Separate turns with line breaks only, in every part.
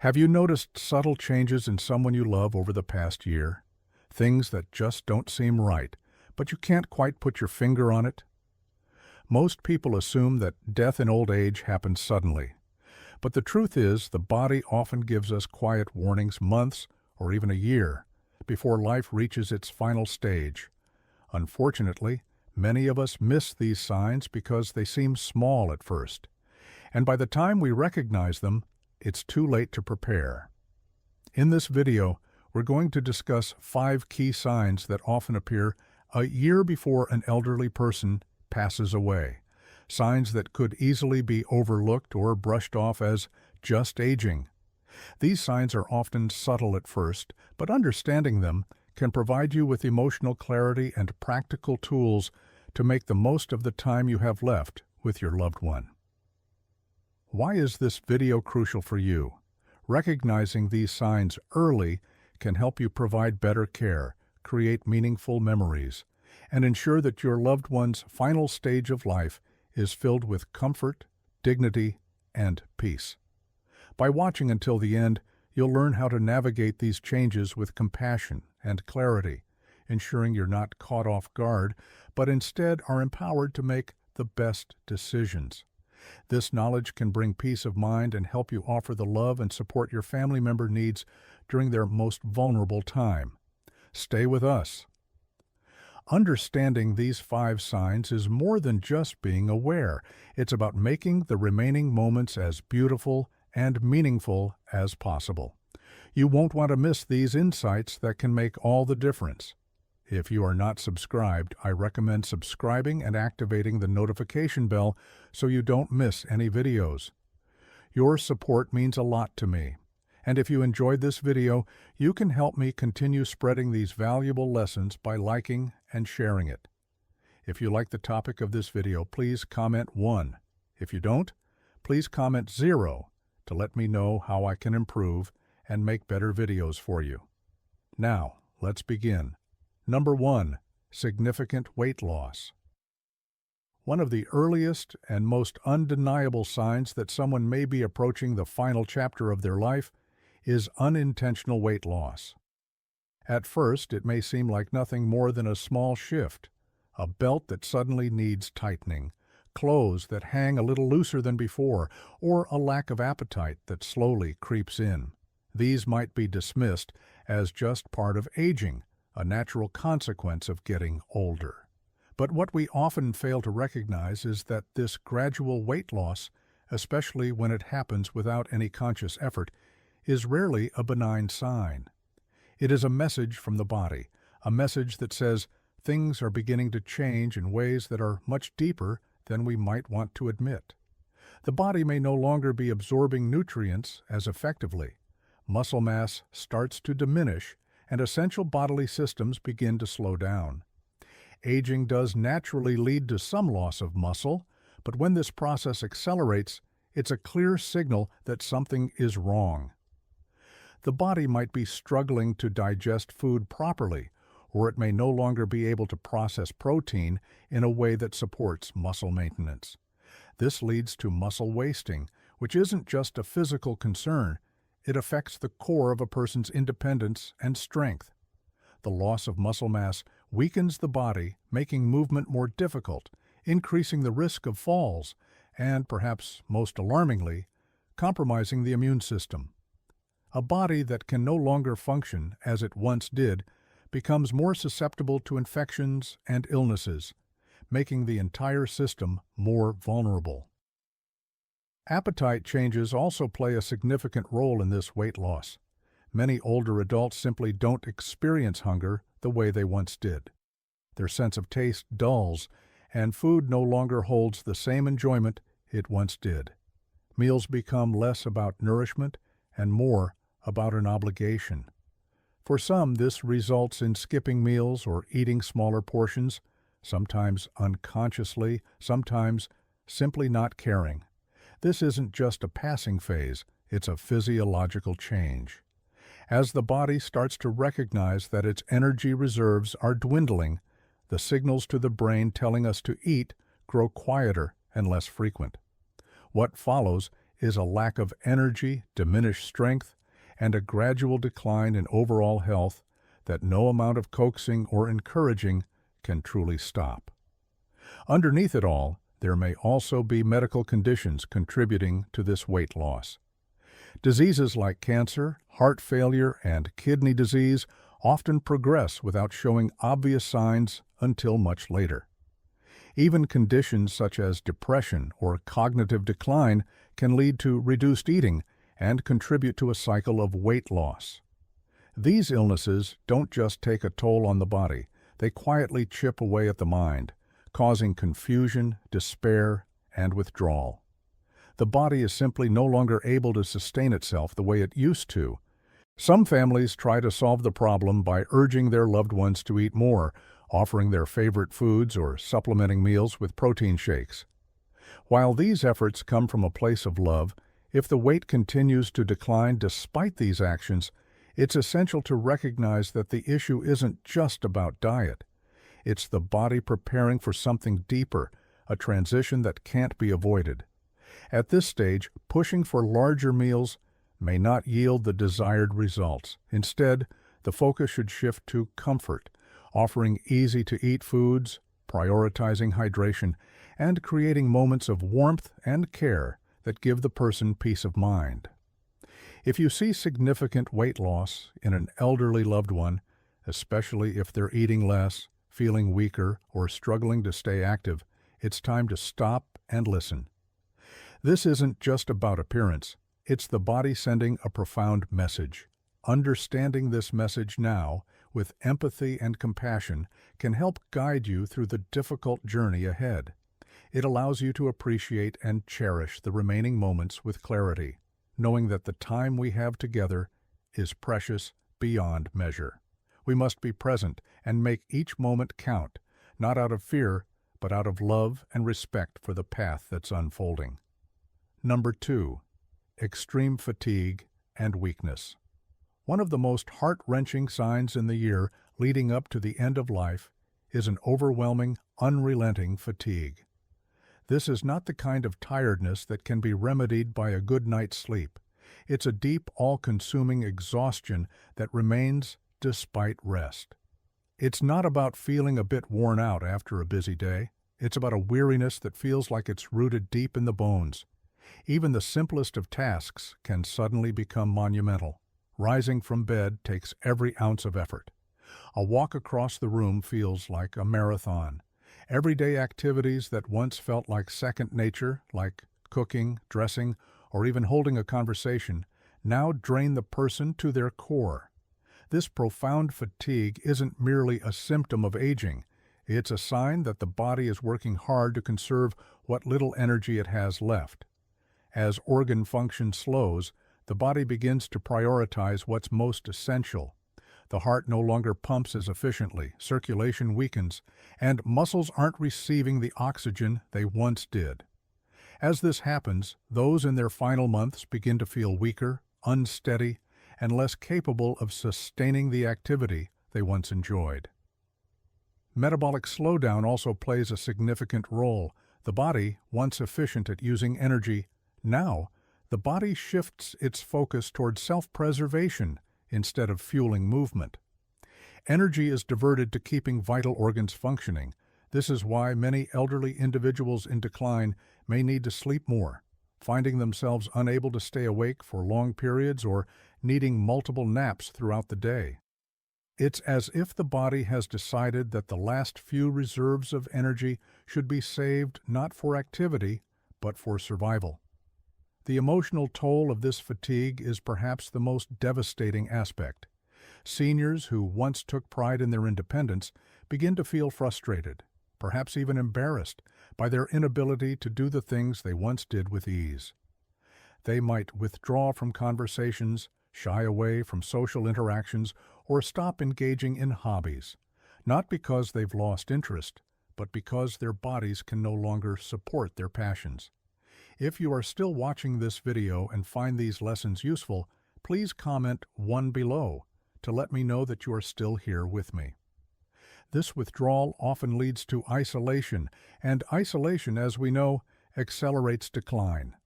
Have you noticed subtle changes in someone you love over the past year? Things that just don't seem right, but you can't quite put your finger on it? Most people assume that death in old age happens suddenly. But the truth is, the body often gives us quiet warnings months or even a year before life reaches its final stage. Unfortunately, many of us miss these signs because they seem small at first. And by the time we recognize them, it's too late to prepare. In this video, we're going to discuss 5 key signs that often appear a year before an elderly person passes away. Signs that could easily be overlooked or brushed off as just aging. These signs are often subtle at first, but understanding them can provide you with emotional clarity and practical tools to make the most of the time you have left with your loved one. Why is this video crucial for you? Recognizing these signs early can help you provide better care, create meaningful memories, and ensure that your loved one's final stage of life is filled with comfort, dignity, and peace. By watching until the end, you'll learn how to navigate these changes with compassion and clarity, ensuring you're not caught off guard, but instead are empowered to make the best decisions. This knowledge can bring peace of mind and help you offer the love and support your family member needs during their most vulnerable time. Stay with us. Understanding these 5 signs is more than just being aware. It's about making the remaining moments as beautiful and meaningful as possible. You won't want to miss these insights that can make all the difference. If you are not subscribed, I recommend subscribing and activating the notification bell so you don't miss any videos. Your support means a lot to me, and if you enjoyed this video, you can help me continue spreading these valuable lessons by liking and sharing it. If you like the topic of this video, please comment 1. If you don't, please comment 0 to let me know how I can improve and make better videos for you. Now, let's begin. Number 1. Significant weight loss. One of the earliest and most undeniable signs that someone may be approaching the final chapter of their life is unintentional weight loss. At first, it may seem like nothing more than a small shift, a belt that suddenly needs tightening, clothes that hang a little looser than before, or a lack of appetite that slowly creeps in. These might be dismissed as just part of aging, a natural consequence of getting older. But what we often fail to recognize is that this gradual weight loss, especially when it happens without any conscious effort, is rarely a benign sign. It is a message from the body, a message that says things are beginning to change in ways that are much deeper than we might want to admit. The body may no longer be absorbing nutrients as effectively. Muscle mass starts to diminish, and essential bodily systems begin to slow down. Aging does naturally lead to some loss of muscle, but when this process accelerates, it's a clear signal that something is wrong. The body might be struggling to digest food properly, or it may no longer be able to process protein in a way that supports muscle maintenance. This leads to muscle wasting, which isn't just a physical concern. It affects the core of a person's independence and strength. The loss of muscle mass weakens the body, making movement more difficult, increasing the risk of falls, and, perhaps most alarmingly, compromising the immune system. A body that can no longer function as it once did becomes more susceptible to infections and illnesses, making the entire system more vulnerable. Appetite changes also play a significant role in this weight loss. Many older adults simply don't experience hunger the way they once did. Their sense of taste dulls, and food no longer holds the same enjoyment it once did. Meals become less about nourishment and more about an obligation. For some, this results in skipping meals or eating smaller portions, sometimes unconsciously, sometimes simply not caring. This isn't just a passing phase, it's a physiological change. As the body starts to recognize that its energy reserves are dwindling, the signals to the brain telling us to eat grow quieter and less frequent. What follows is a lack of energy, diminished strength, and a gradual decline in overall health that no amount of coaxing or encouraging can truly stop. Underneath it all, there may also be medical conditions contributing to this weight loss. Diseases like cancer, heart failure, and kidney disease often progress without showing obvious signs until much later. Even conditions such as depression or cognitive decline can lead to reduced eating and contribute to a cycle of weight loss. These illnesses don't just take a toll on the body, they quietly chip away at the mind, causing confusion, despair, and withdrawal. The body is simply no longer able to sustain itself the way it used to. Some families try to solve the problem by urging their loved ones to eat more, offering their favorite foods or supplementing meals with protein shakes. While these efforts come from a place of love, if the weight continues to decline despite these actions, it's essential to recognize that the issue isn't just about diet. It's the body preparing for something deeper, a transition that can't be avoided. At this stage, pushing for larger meals may not yield the desired results. Instead, the focus should shift to comfort, offering easy-to-eat foods, prioritizing hydration, and creating moments of warmth and care that give the person peace of mind. If you see significant weight loss in an elderly loved one, especially if they're eating less, feeling weaker, or struggling to stay active, it's time to stop and listen. This isn't just about appearance, it's the body sending a profound message. Understanding this message now, with empathy and compassion, can help guide you through the difficult journey ahead. It allows you to appreciate and cherish the remaining moments with clarity, knowing that the time we have together is precious beyond measure. We must be present and make each moment count, not out of fear, but out of love and respect for the path that's unfolding. Number 2. Extreme fatigue and weakness. One of the most heart-wrenching signs in the year leading up to the end of life is an overwhelming, unrelenting fatigue. This is not the kind of tiredness that can be remedied by a good night's sleep. It's a deep, all-consuming exhaustion that remains despite rest. It's not about feeling a bit worn out after a busy day. It's about a weariness that feels like it's rooted deep in the bones. Even the simplest of tasks can suddenly become monumental. Rising from bed takes every ounce of effort. A walk across the room feels like a marathon. Everyday activities that once felt like second nature, like cooking, dressing, or even holding a conversation, now drain the person to their core. This profound fatigue isn't merely a symptom of aging. It's a sign that the body is working hard to conserve what little energy it has left. As organ function slows, the body begins to prioritize what's most essential. The heart no longer pumps as efficiently, circulation weakens, and muscles aren't receiving the oxygen they once did. As this happens, those in their final months begin to feel weaker, unsteady, and less capable of sustaining the activity they once enjoyed. Metabolic slowdown also plays a significant role. The body, once efficient at using energy, now the body shifts its focus toward self-preservation instead of fueling movement. Energy is diverted to keeping vital organs functioning. This is why many elderly individuals in decline may need to sleep more, finding themselves unable to stay awake for long periods or needing multiple naps throughout the day. It's as if the body has decided that the last few reserves of energy should be saved not for activity, but for survival. The emotional toll of this fatigue is perhaps the most devastating aspect. Seniors who once took pride in their independence begin to feel frustrated, perhaps even embarrassed, by their inability to do the things they once did with ease. They might withdraw from conversations, shy away from social interactions, or stop engaging in hobbies, not because they've lost interest, but because their bodies can no longer support their passions. If you are still watching this video and find these lessons useful, please comment 1 below to let me know that you are still here with me. This withdrawal often leads to isolation, and isolation, as we know, accelerates decline.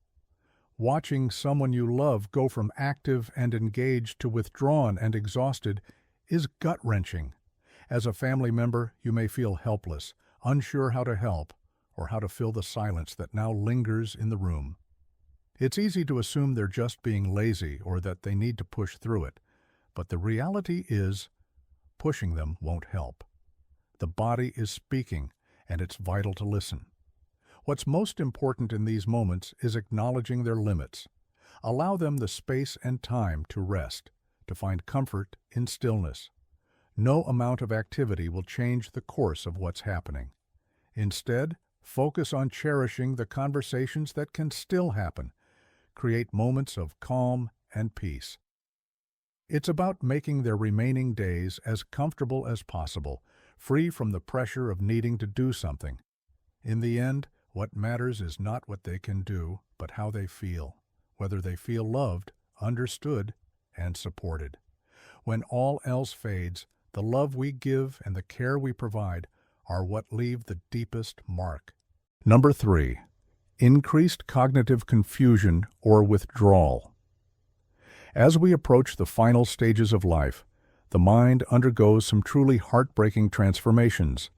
Watching someone you love go from active and engaged to withdrawn and exhausted is gut-wrenching. As a family member, you may feel helpless, unsure how to help, or how to fill the silence that now lingers in the room. It's easy to assume they're just being lazy or that they need to push through it, but the reality is, pushing them won't help. The body is speaking, and it's vital to listen. What's most important in these moments is acknowledging their limits. Allow them the space and time to rest, to find comfort in stillness. No amount of activity will change the course of what's happening. Instead, focus on cherishing the conversations that can still happen. Create moments of calm and peace. It's about making their remaining days as comfortable as possible, free from the pressure of needing to do something. In the end, what matters is not what they can do, but how they feel, whether they feel loved, understood, and supported. When all else fades, the love we give and the care we provide are what leave the deepest mark. Number 3. Increased cognitive confusion or withdrawal. As we approach the final stages of life, the mind undergoes some truly heartbreaking transformations.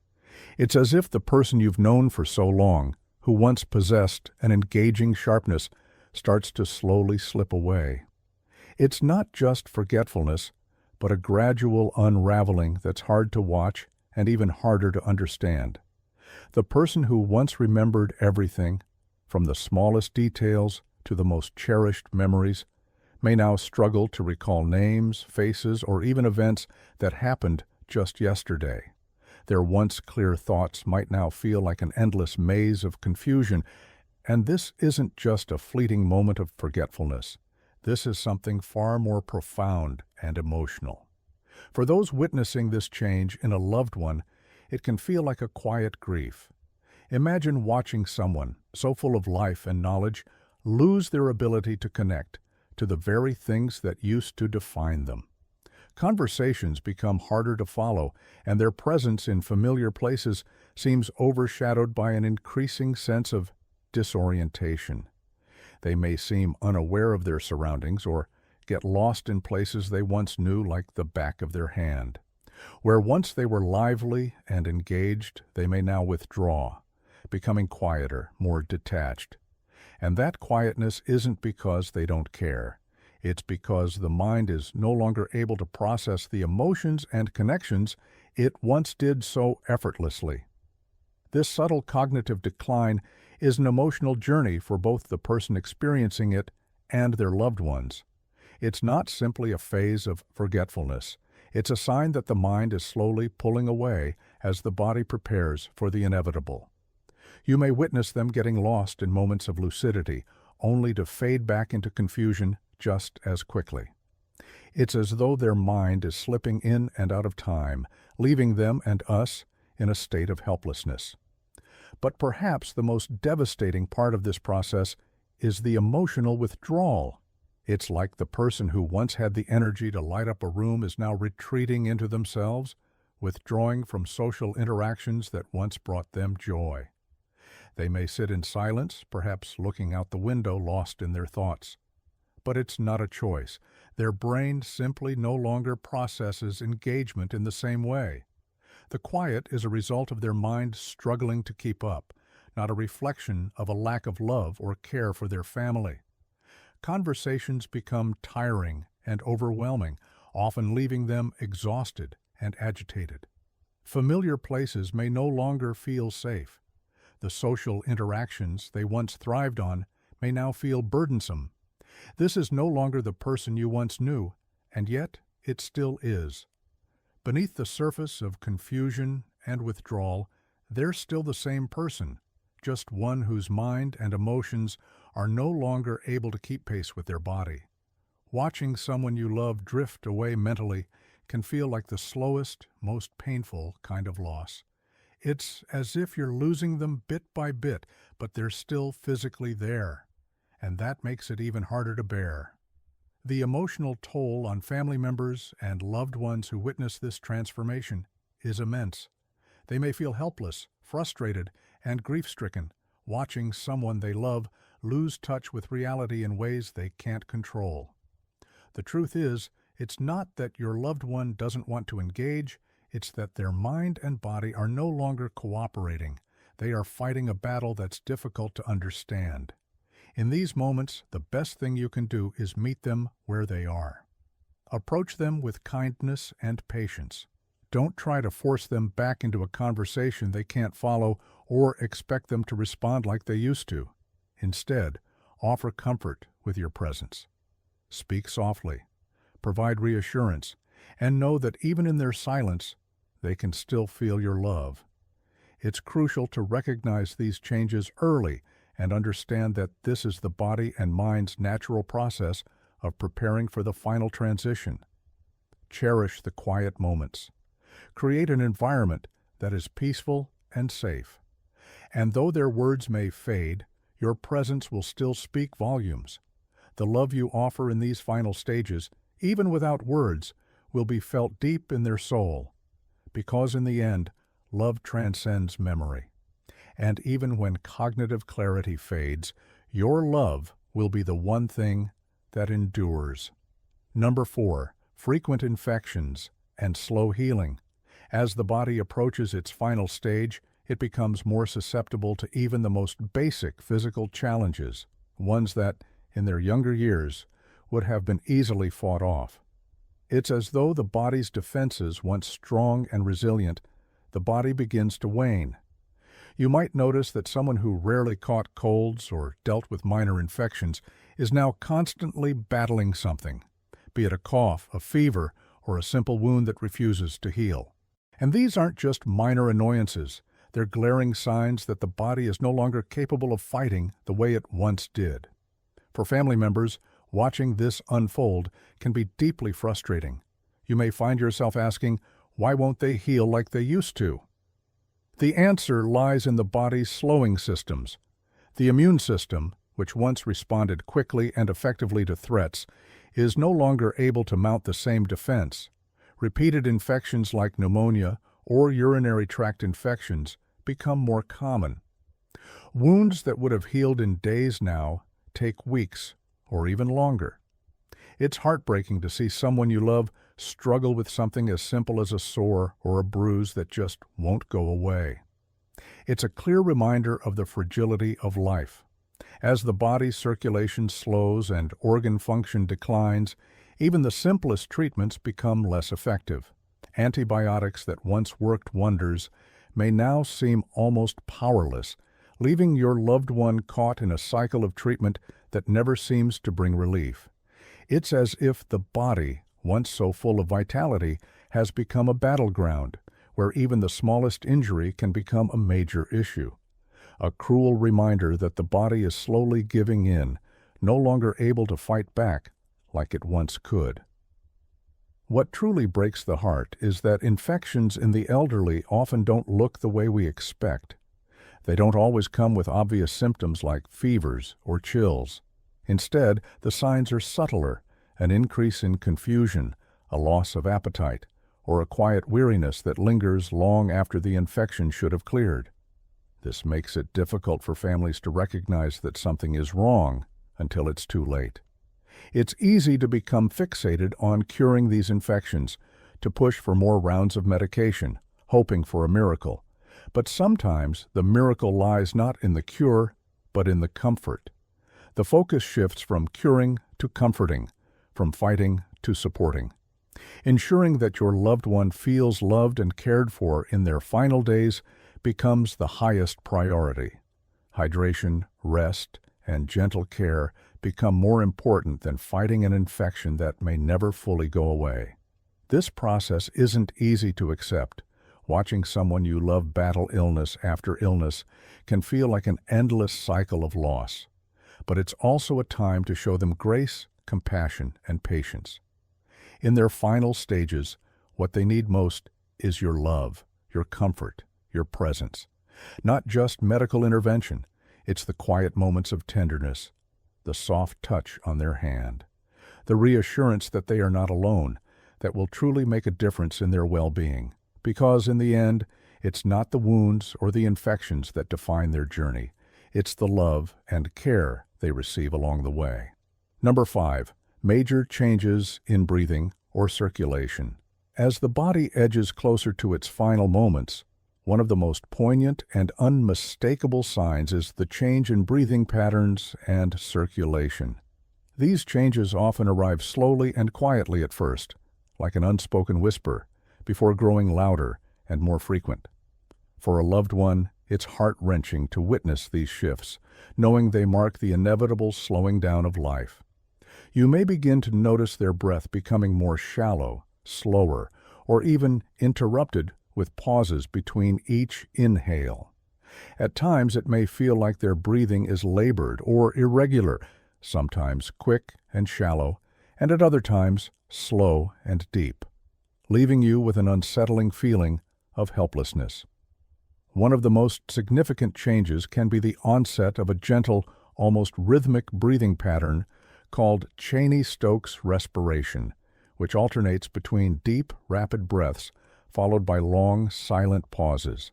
It's as if the person you've known for so long, who once possessed an engaging sharpness, starts to slowly slip away. It's not just forgetfulness, but a gradual unraveling that's hard to watch and even harder to understand. The person who once remembered everything, from the smallest details to the most cherished memories, may now struggle to recall names, faces, or even events that happened just yesterday. Their once clear thoughts might now feel like an endless maze of confusion, and this isn't just a fleeting moment of forgetfulness. This is something far more profound and emotional. For those witnessing this change in a loved one, it can feel like a quiet grief. Imagine watching someone, so full of life and knowledge, lose their ability to connect to the very things that used to define them. Conversations become harder to follow, and their presence in familiar places seems overshadowed by an increasing sense of disorientation. They may seem unaware of their surroundings or get lost in places they once knew like the back of their hand. Where once they were lively and engaged, they may now withdraw, becoming quieter, more detached. And that quietness isn't because they don't care. It's because the mind is no longer able to process the emotions and connections it once did so effortlessly. This subtle cognitive decline is an emotional journey for both the person experiencing it and their loved ones. It's not simply a phase of forgetfulness. It's a sign that the mind is slowly pulling away as the body prepares for the inevitable. You may witness them getting lost in moments of lucidity, only to fade back into confusion just as quickly. It's as though their mind is slipping in and out of time, leaving them and us in a state of helplessness. But perhaps the most devastating part of this process is the emotional withdrawal. It's like the person who once had the energy to light up a room is now retreating into themselves, withdrawing from social interactions that once brought them joy. They may sit in silence, perhaps looking out the window, lost in their thoughts. But it's not a choice. Their brain simply no longer processes engagement in the same way. The quiet is a result of their mind struggling to keep up, not a reflection of a lack of love or care for their family. Conversations become tiring and overwhelming, often leaving them exhausted and agitated. Familiar places may no longer feel safe. The social interactions they once thrived on may now feel burdensome. This is no longer the person you once knew, and yet it still is. Beneath the surface of confusion and withdrawal, they're still the same person, just one whose mind and emotions are no longer able to keep pace with their body. Watching someone you love drift away mentally can feel like the slowest, most painful kind of loss. It's as if you're losing them bit by bit, but they're still physically there, and that makes it even harder to bear. The emotional toll on family members and loved ones who witness this transformation is immense. They may feel helpless, frustrated, and grief-stricken, watching someone they love lose touch with reality in ways they can't control. The truth is, it's not that your loved one doesn't want to engage, it's that their mind and body are no longer cooperating. They are fighting a battle that's difficult to understand. In these moments, the best thing you can do is meet them where they are. Approach them with kindness and patience. Don't try to force them back into a conversation they can't follow or expect them to respond like they used to. Instead, offer comfort with your presence. Speak softly, provide reassurance, and know that even in their silence, they can still feel your love. It's crucial to recognize these changes early and understand that this is the body and mind's natural process of preparing for the final transition. Cherish the quiet moments. Create an environment that is peaceful and safe. And though their words may fade, your presence will still speak volumes. The love you offer in these final stages, even without words, will be felt deep in their soul. Because in the end, love transcends memory. And even when cognitive clarity fades, your love will be the one thing that endures. Number 4, frequent infections and slow healing. As the body approaches its final stage, it becomes more susceptible to even the most basic physical challenges, ones that, in their younger years, would have been easily fought off. It's as though the body's defenses, once strong and resilient, the body begins to wane. You might notice that someone who rarely caught colds or dealt with minor infections is now constantly battling something, be it a cough, a fever, or a simple wound that refuses to heal. And these aren't just minor annoyances. They're glaring signs that the body is no longer capable of fighting the way it once did. For family members, watching this unfold can be deeply frustrating. You may find yourself asking, why won't they heal like they used to? The answer lies in the body's slowing systems. The immune system, which once responded quickly and effectively to threats, is no longer able to mount the same defense. Repeated infections like pneumonia or urinary tract infections become more common. Wounds that would have healed in days now take weeks or even longer. It's heartbreaking to see someone you love struggle with something as simple as a sore or a bruise that just won't go away. It's a clear reminder of the fragility of life. As the body's circulation slows and organ function declines, even the simplest treatments become less effective. Antibiotics that once worked wonders may now seem almost powerless, leaving your loved one caught in a cycle of treatment that never seems to bring relief. It's as if the body, once so full of vitality, has become a battleground, where even the smallest injury can become a major issue. A cruel reminder that the body is slowly giving in, no longer able to fight back like it once could. What truly breaks the heart is that infections in the elderly often don't look the way we expect. They don't always come with obvious symptoms like fevers or chills. Instead, the signs are subtler: an increase in confusion, a loss of appetite, or a quiet weariness that lingers long after the infection should have cleared. This makes it difficult for families to recognize that something is wrong until it's too late. It's easy to become fixated on curing these infections, to push for more rounds of medication, hoping for a miracle. But sometimes the miracle lies not in the cure, but in the comfort. The focus shifts from curing to comforting, from fighting to supporting. Ensuring that your loved one feels loved and cared for in their final days becomes the highest priority. Hydration, rest, and gentle care become more important than fighting an infection that may never fully go away. This process isn't easy to accept. Watching someone you love battle illness after illness can feel like an endless cycle of loss. But it's also a time to show them grace, compassion, and patience. In their final stages, what they need most is your love, your comfort, your presence. Not just medical intervention, it's the quiet moments of tenderness, the soft touch on their hand, the reassurance that they are not alone, that will truly make a difference in their well-being. Because in the end, it's not the wounds or the infections that define their journey. It's the love and care they receive along the way. Number 5. Major changes in breathing or circulation. As the body edges closer to its final moments, one of the most poignant and unmistakable signs is the change in breathing patterns and circulation. These changes often arrive slowly and quietly at first, like an unspoken whisper, before growing louder and more frequent. For a loved one, it's heart-wrenching to witness these shifts, knowing they mark the inevitable slowing down of life. You may begin to notice their breath becoming more shallow, slower, or even interrupted with pauses between each inhale. At times, it may feel like their breathing is labored or irregular, sometimes quick and shallow, and at other times slow and deep, leaving you with an unsettling feeling of helplessness. One of the most significant changes can be the onset of a gentle, almost rhythmic breathing pattern called Cheney-Stokes respiration, which alternates between deep, rapid breaths followed by long, silent pauses.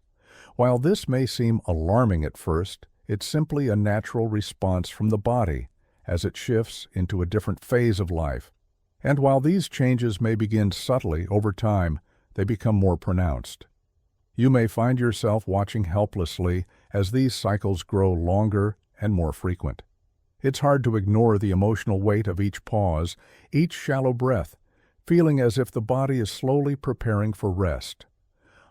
While this may seem alarming at first, it's simply a natural response from the body as it shifts into a different phase of life. And while these changes may begin subtly over time, they become more pronounced. You may find yourself watching helplessly as these cycles grow longer and more frequent. It's hard to ignore the emotional weight of each pause, each shallow breath, feeling as if the body is slowly preparing for rest.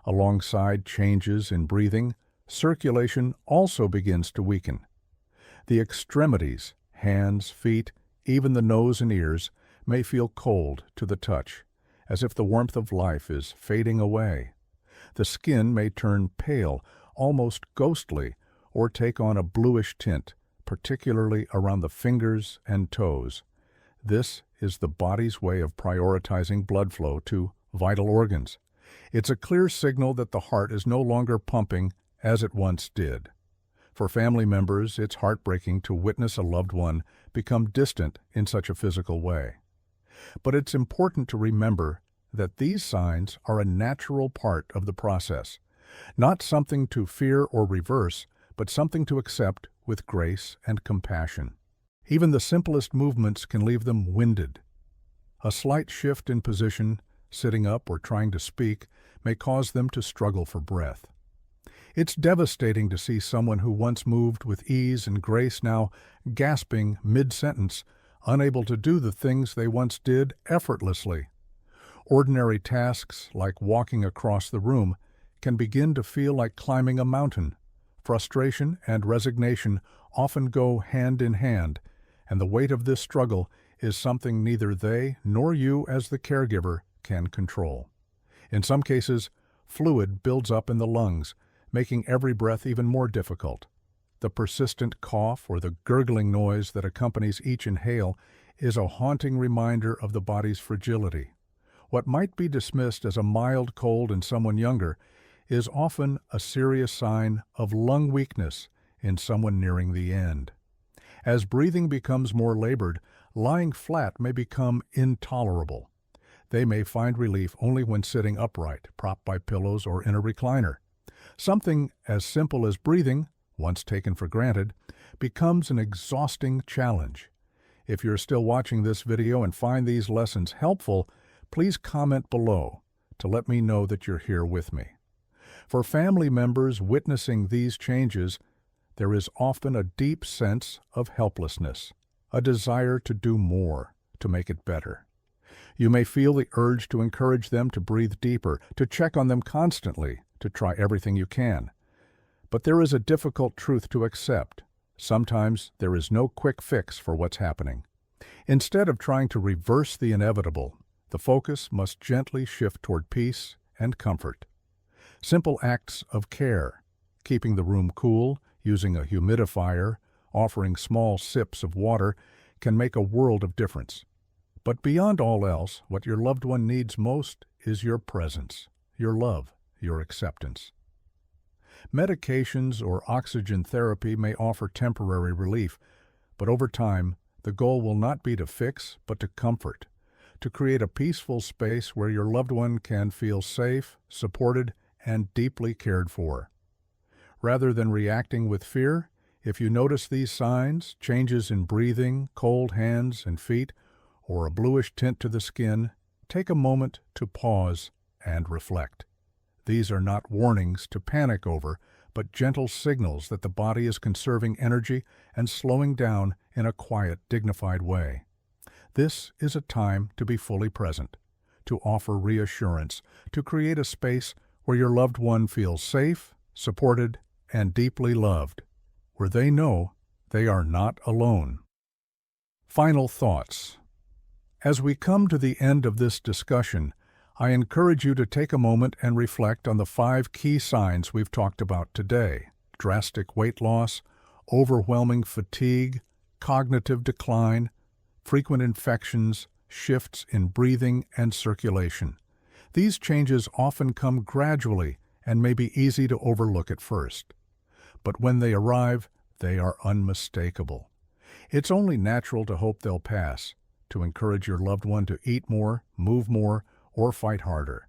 Alongside changes in breathing, circulation also begins to weaken. The extremities, hands, feet, even the nose and ears, may feel cold to the touch, as if the warmth of life is fading away. The skin may turn pale, almost ghostly, or take on a bluish tint, particularly around the fingers and toes. This is the body's way of prioritizing blood flow to vital organs. It's a clear signal that the heart is no longer pumping as it once did. For family members, it's heartbreaking to witness a loved one become distant in such a physical way. But it's important to remember that these signs are a natural part of the process, not something to fear or reverse, but something to accept with grace and compassion. Even the simplest movements can leave them winded. A slight shift in position, sitting up or trying to speak, may cause them to struggle for breath. It's devastating to see someone who once moved with ease and grace now gasping mid-sentence, unable to do the things they once did effortlessly. Ordinary tasks, like walking across the room, can begin to feel like climbing a mountain. Frustration and resignation often go hand in hand, and the weight of this struggle is something neither they nor you as the caregiver can control. In some cases, fluid builds up in the lungs, making every breath even more difficult. The persistent cough or the gurgling noise that accompanies each inhale is a haunting reminder of the body's fragility. What might be dismissed as a mild cold in someone younger is often a serious sign of lung weakness in someone nearing the end. As breathing becomes more labored, lying flat may become intolerable. They may find relief only when sitting upright, propped by pillows or in a recliner. Something as simple as breathing, once taken for granted, becomes an exhausting challenge. If you're still watching this video and find these lessons helpful, please comment below to let me know that you're here with me. For family members witnessing these changes, there is often a deep sense of helplessness, a desire to do more, to make it better. You may feel the urge to encourage them to breathe deeper, to check on them constantly, to try everything you can. But there is a difficult truth to accept. Sometimes there is no quick fix for what's happening. Instead of trying to reverse the inevitable, the focus must gently shift toward peace and comfort. Simple acts of care, keeping the room cool, using a humidifier, offering small sips of water, can make a world of difference. But beyond all else, what your loved one needs most is your presence, your love, your acceptance. Medications or oxygen therapy may offer temporary relief, but over time, the goal will not be to fix, but to comfort, to create a peaceful space where your loved one can feel safe, supported, and deeply cared for. Rather than reacting with fear, If you notice these signs, changes in breathing, cold hands and feet, or a bluish tint to the skin, take a moment to pause and reflect. These are not warnings to panic over, but gentle signals that the body is conserving energy and slowing down in a quiet, dignified way. This is a time to be fully present, to offer reassurance, to create a space where your loved one feels safe, supported, and deeply loved, where they know they are not alone. Final thoughts. As we come to the end of this discussion, I encourage you to take a moment and reflect on the 5 key signs we've talked about today: drastic weight loss, overwhelming fatigue, cognitive decline, frequent infections, shifts in breathing and circulation. These changes often come gradually and may be easy to overlook at first. But when they arrive, they are unmistakable. It's only natural to hope they'll pass, to encourage your loved one to eat more, move more, or fight harder.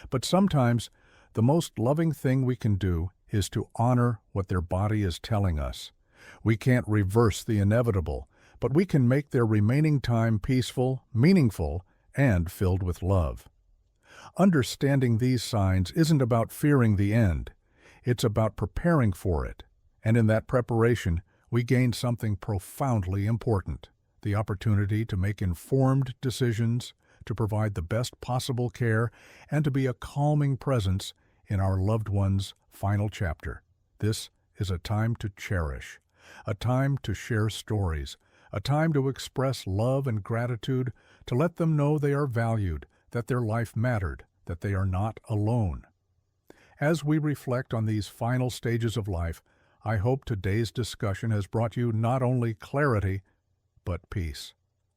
But sometimes, the most loving thing we can do is to honor what their body is telling us. We can't reverse the inevitable, but we can make their remaining time peaceful, meaningful, and filled with love. Understanding these signs isn't about fearing the end. It's about preparing for it. And in that preparation, we gain something profoundly important: the opportunity to make informed decisions, to provide the best possible care, and to be a calming presence in our loved one's final chapter. This is a time to cherish, a time to share stories, a time to express love and gratitude, to let them know they are valued, that their life mattered, that they are not alone. As we reflect on these final stages of life, I hope today's discussion has brought you not only clarity, but peace.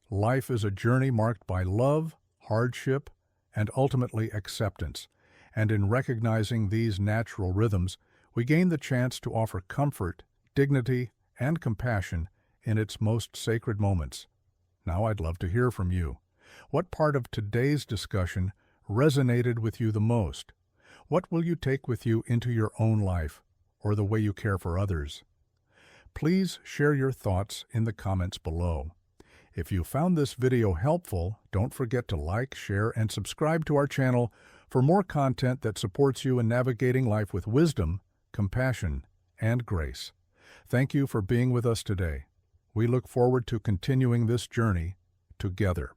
Life is a journey marked by love, hardship, and ultimately acceptance, and in recognizing these natural rhythms, we gain the chance to offer comfort, dignity, and compassion in its most sacred moments. Now I'd love to hear from you. What part of today's discussion resonated with you the most? What will you take with you into your own life or the way you care for others? Please share your thoughts in the comments below. If you found this video helpful, don't forget to like, share, and subscribe to our channel for more content that supports you in navigating life with wisdom, compassion, and grace. Thank you for being with us today. We look forward to continuing this journey together.